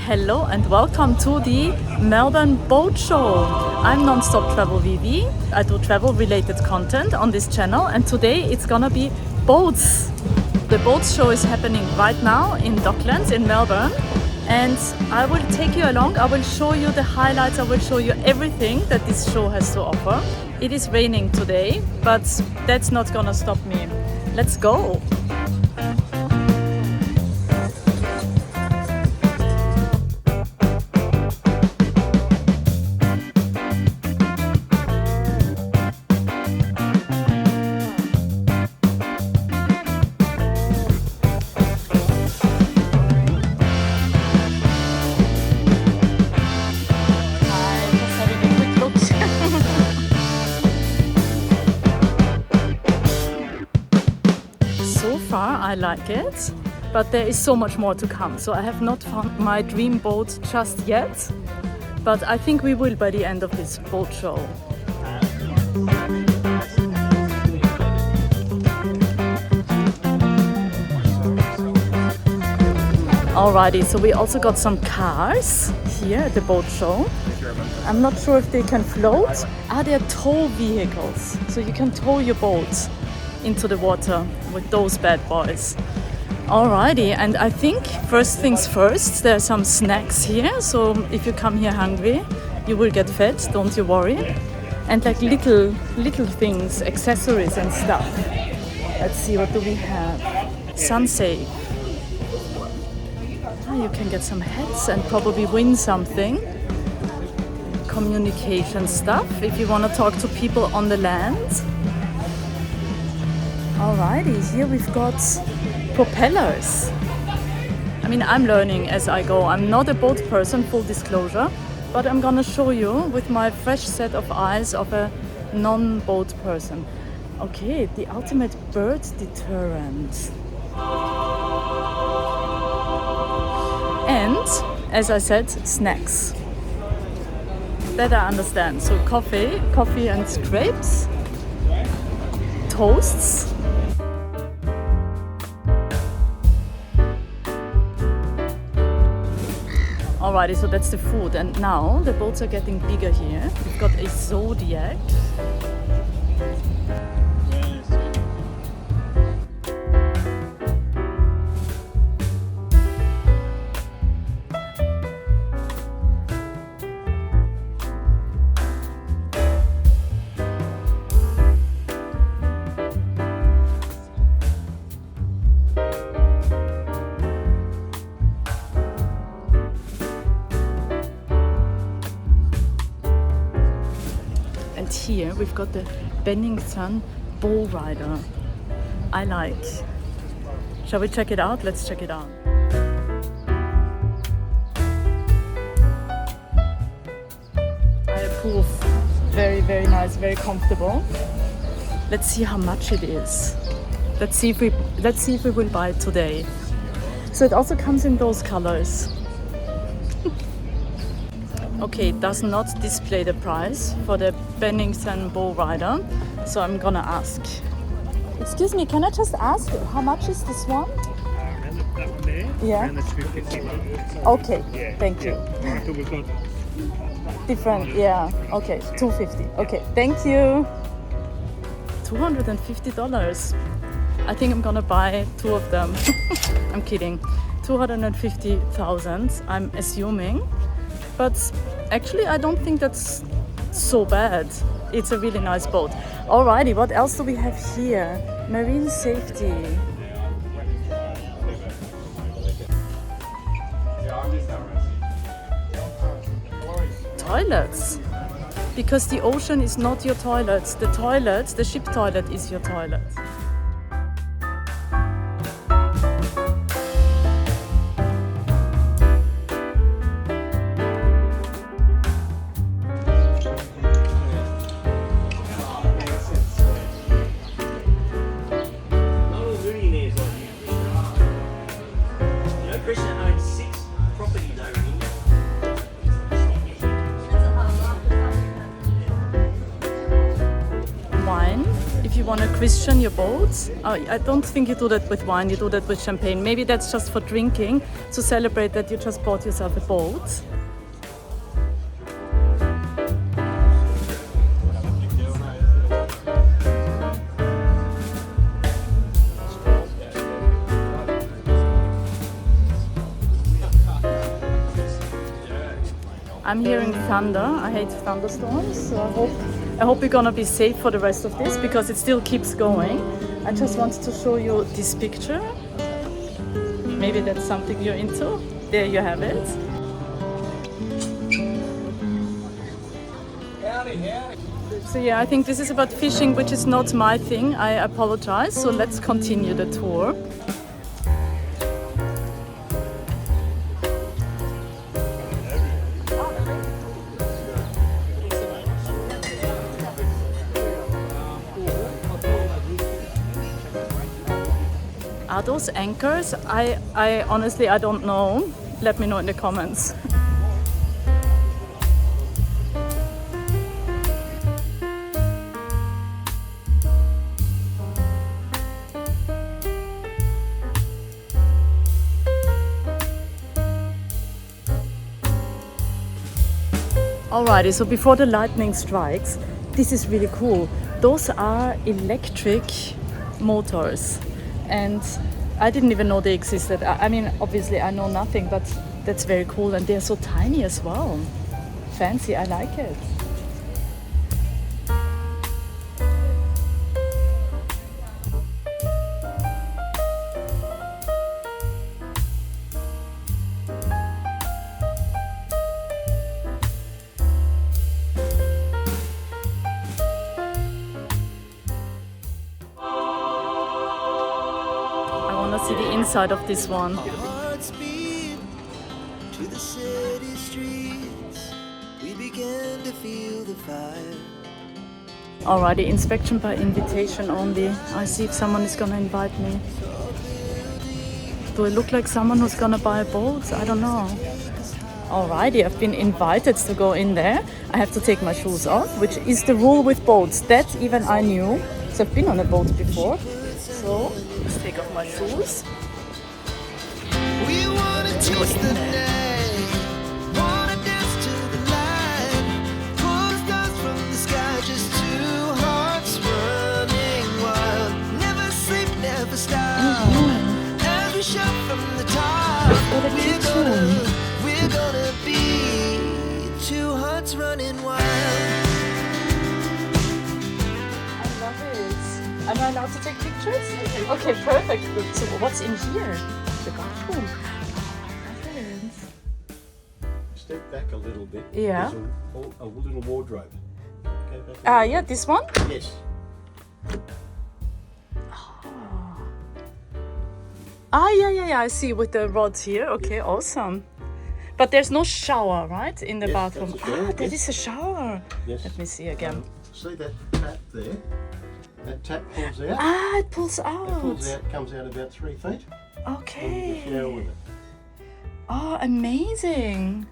Hello and welcome to the Melbourne Boat Show. I'm Non-Stop Travel Vivi. I do travel related content on this channel and today it's gonna be boats. The boat show is happening right now in Docklands in Melbourne and I will take you along. I will show you the highlights. I will show you everything that this show has to offer. It is raining today, but that's not gonna stop me. Let's go. I like it, but there is so much more to come. So I have not found my dream boat just yet, but I think we will by the end of this boat show. Alrighty, so we also got some cars here at the boat show. I'm not sure if they can float. They're tow vehicles, so you can tow your boat into the water with those bad boys. Alrighty, and I think first things first, there are some snacks here, so if you come here hungry you will get fed, don't you worry. And like little things, accessories and stuff. Let's see, what do we have? Sunsafe. You can get some hats and probably win something. Communication stuff if you want to talk to people on the land. Alrighty, here we've got propellers. I mean, I'm learning as I go. I'm not a boat person, full disclosure, but I'm gonna show you with my fresh set of eyes of a non-boat person. Okay, the ultimate bird deterrent. And, as I said, snacks. That I understand. So coffee and scrapes, toasts. Alrighty, so that's the food, and now the boats are getting bigger here. We've got a Zodiac. Here we've got the Bennington Bow Rider. I like. Shall we check it out? Let's check it out. I approve. Very, very nice, very comfortable. Let's see how much it is. Let's see if we will buy it today. So it also comes in those colors. Okay, it does not display the price for the Bennington Bow Rider, so I'm gonna ask. Excuse me, can I just ask, how much is this one? That one there? Yeah. Around the 250 mark. Okay, Yeah, thank you. Yeah. So we've got Different, yeah. Okay, 250. Okay, thank you. $250. I think I'm gonna buy two of them. I'm kidding. 250,000, I'm assuming. But actually, I don't think that's so bad. It's a really nice boat. Alrighty, what else do we have here? Marine safety. Toilets. Because the ocean is not your toilet. The ship toilet is your toilet. want to Christian your boat. I don't think you do that with wine, you do that with champagne. Maybe that's just for drinking, to celebrate that you just bought yourself a boat. I'm hearing thunder. I hate thunderstorms, so I hope you're gonna be safe for the rest of this, because it still keeps going. I just wanted to show you this picture. Maybe that's something you're into. There you have it. So yeah, I think this is about fishing, which is not my thing. I apologize. So let's continue the tour. Are those anchors? I honestly, I don't know. Let me know in the comments. Alrighty, so before the lightning strikes, this is really cool. Those are electric motors. And I didn't even know they existed. I mean, obviously I know nothing, but that's very cool. And they're so tiny as well. Fancy, I like it. See the inside of this one. Hearts beat to the city streets. We began to feel the fire. Alrighty, inspection by invitation only. I see if someone is gonna invite me. Do I look like someone who's gonna buy a boat? I don't know. Alrighty, I've been invited to go in there. I have to take my shoes off, which is the rule with boats. That even I knew. So I've been on a boat before. So let's take off my shoes. We wanna taste the night, wanna dance to the light. Pull stars from the sky, just two hearts running wild. Never sleep, never stop. As we shout from the top, we're gonna be two hearts running wild. Am I allowed to take pictures? Okay, perfect. So what's in here? The bathroom. Oh, I love it. Step back a little bit. Yeah. There's a little wardrobe. Go back Yeah, this one? Yes. Yeah, I see with the rods here. Okay, awesome. But there's no shower, right, in the Yes, bathroom? that's a shower, That yes. is a shower. Yes. Let me see again. See that tap there? That tap pulls out. It pulls out. It pulls out, comes out about 3 feet. And you Okay. can shower with it. Oh, amazing.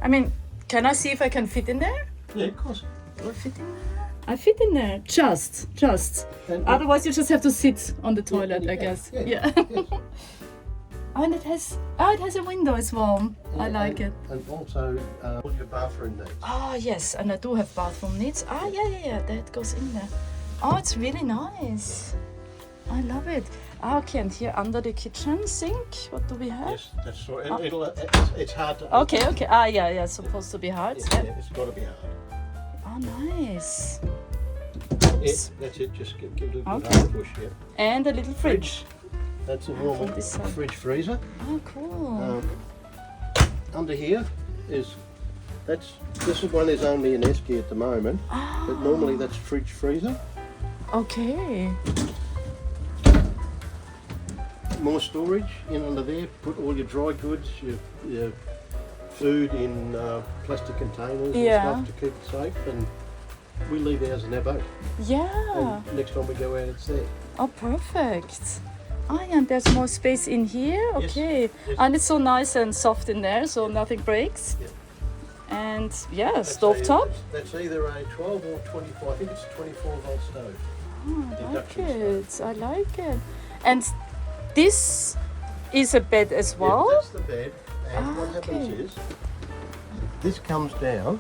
I mean, can I see if I can fit in there? Yeah, of course. Do I fit in there? I fit in there. Just. And- Otherwise, you just have to sit on the toilet, you I can. guess. Yeah, Yeah. yes. Oh, and it has a window as well. I like it. And also all your bathroom needs. Oh, yes, and I do have bathroom needs. Yeah, that goes in there. Oh, it's really nice. I love it. Okay, and here under the kitchen sink, what do we have? Yes, that's right. It's hard to Okay. Yeah, it's supposed to be hard. Yeah, Yeah. it's got to be hard. Oh, nice. Yeah, that's it. Just give it a good Okay. hard push. Yeah. And a little fridge. That's a normal From this side. fridge freezer. Oh, cool. Under here is this one is only an esky at the moment, but normally that's fridge freezer. Okay. More storage in under there. Put all your dry goods, your food in plastic containers Yeah. and stuff to keep it safe. And we leave ours in our boat. Yeah. And next time we go out, it's there. Oh, perfect. And there's more space in here. Yes, Okay. yes. And it's so nice and soft in there, so nothing breaks. Yeah. And yeah, stove top. That's either a 12 or 24. I think it's a 24-volt stove. I like induction it. I like it. And this is a bed as Yeah, well? that's the bed. And what happens okay. is, this comes down.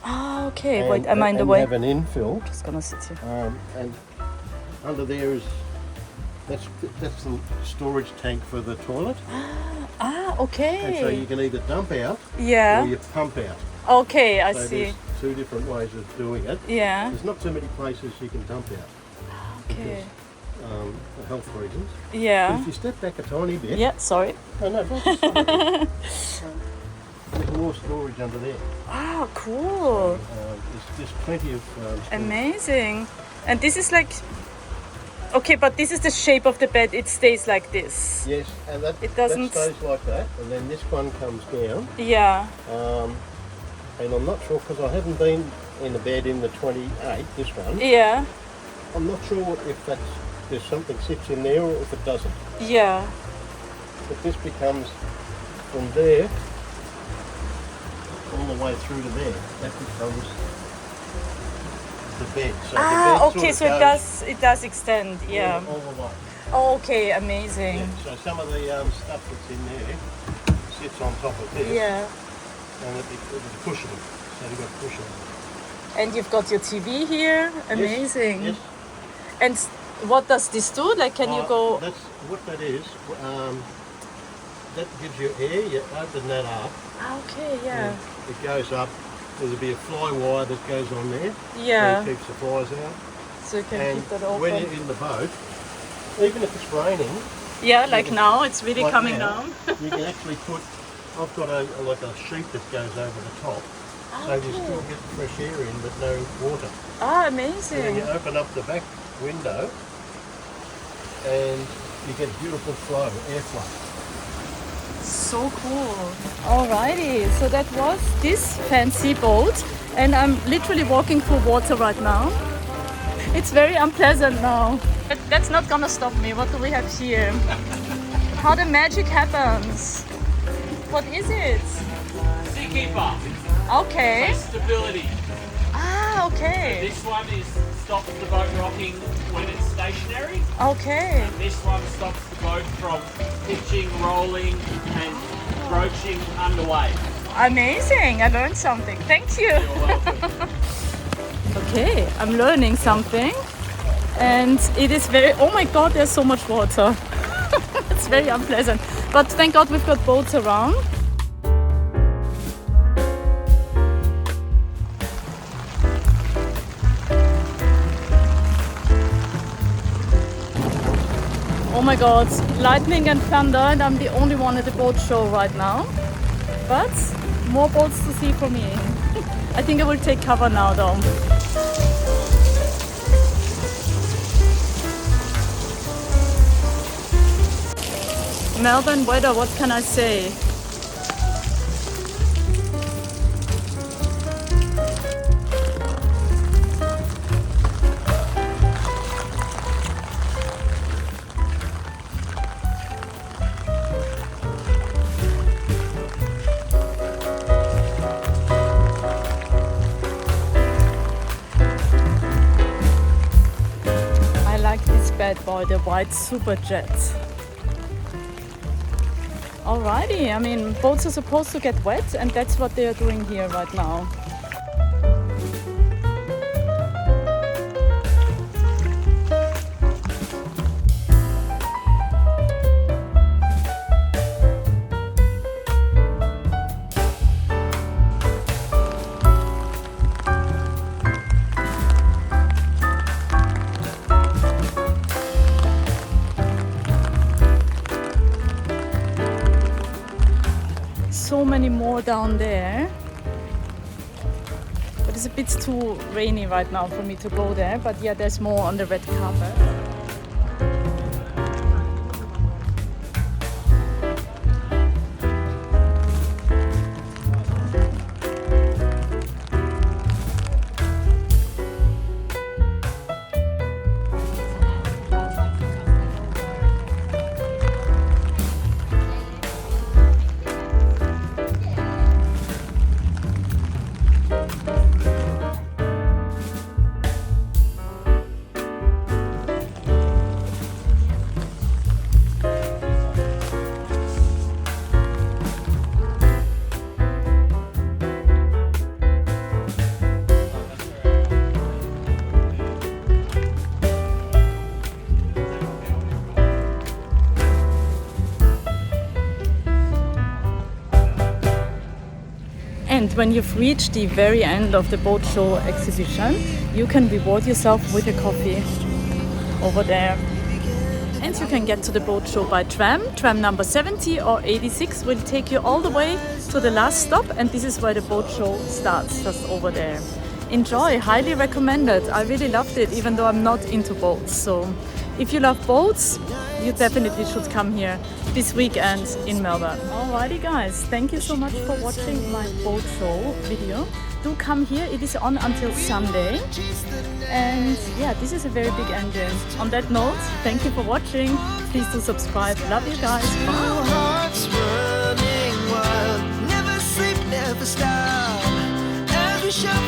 Ah, okay. And, Wait, am I in the and way? have an infill. Just gonna sit here. And under there is, that's the storage tank for the toilet. Ah, And okay. so you can either dump out or Yeah. you pump out. Okay, I So see. there's two different ways of doing it. Yeah. There's not too many places you can dump out Okay. for health reasons. But Yeah. if you step back a tiny bit, Yeah, sorry. no, there's more storage under there. Ah, cool. There's plenty of storage. Amazing. And this is like, okay, but this is the shape of the bed. It stays like this. Yes, and that, It doesn't- that stays like that, and then this one comes down. Yeah. And I'm not sure, because I haven't been in the bed in the 28, this one. Yeah. I'm not sure if there's something sits in there or if it doesn't. Yeah. But this becomes from there all the way through to there. That becomes the bed. So the Ah, bed okay. So sort of it does extend. goes Yeah. all the way. Okay. Amazing. Yeah, so some of the stuff that's in there sits on top of this, Yeah. and it's a cushion. So you've got cushion. And you've got your TV here. Amazing. Yes. And what does this do? Like, can you go? That's what that is. That gives you air. You open that up. Okay. Yeah. It goes up. There'll be a fly wire that goes on there. Yeah. So it keeps the flies out. So you can And keep that open. when you're in the boat, even if it's raining, Yeah, like now it's really like coming now, down. you can actually put. I've got like a sheet that goes over the top, so you still get fresh air in, but no water. Ah, And then amazing. you open up the back window, and you get beautiful flow, airflow. So cool. Alrighty, so that was this fancy boat, and I'm literally walking through water right now. It's very unpleasant now. But that's not gonna stop me. What do we have here? How the magic happens. What is it? Seakeeper, Okay. stability. Ah, okay. This one stops the boat rocking when it's stationary. Okay. This one stops the boat from pitching, rolling, and broaching underway. Amazing. I learned something. Thank you. You're welcome. Okay, I'm learning something. And it is very, oh my God, there's so much water. It's very unpleasant. But thank God we've got boats around. Oh my God, lightning and thunder, and I'm the only one at the boat show right now. But more boats to see for me. I think I will take cover now though. Melbourne weather, what can I say? I like this bad boy, the white super jet. Alrighty, I mean, boats are supposed to get wet, and that's what they are doing here right now. So many more down there, but it's a bit too rainy right now for me to go there. But yeah, there's more on the red carpet. And when you've reached the very end of the boat show exhibition, you can reward yourself with a coffee over there. And you can get to the boat show by tram. Tram number 70 or 86 will take you all the way to the last stop, and this is where the boat show starts, just over there. Enjoy, highly recommended. I really loved it, even though I'm not into boats. So if you love boats, you definitely should come here this weekend in Melbourne. Alrighty guys, thank you so much for watching my boat show video. Do come here, it is on until Sunday. And yeah, this is a very big engine. On that note, thank you for watching. Please do subscribe. Love you guys. Bye. Hearts running wild, never sleep, never stop. As we shuffle